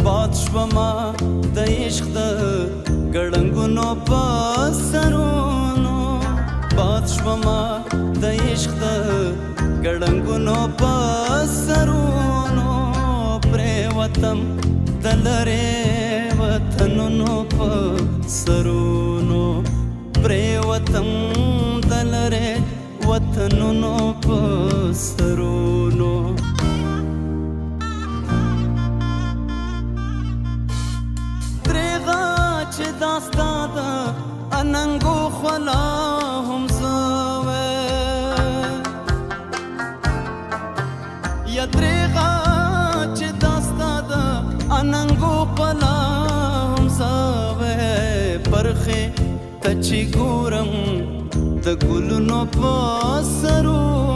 باد شوما د عشق د ګړنګونو په سرونو باد شوما د عشق د ګړنګونو په سرونو پریوتم د لرې وطنونو په سرونو پریوتم د لرې وطنونو په سرونو چې داستا د اننګو خلا هم زوې یا درېغه چې داستا د اننګو خلا هم زوې پرخې ته چې ګورم د ګلونو په سرو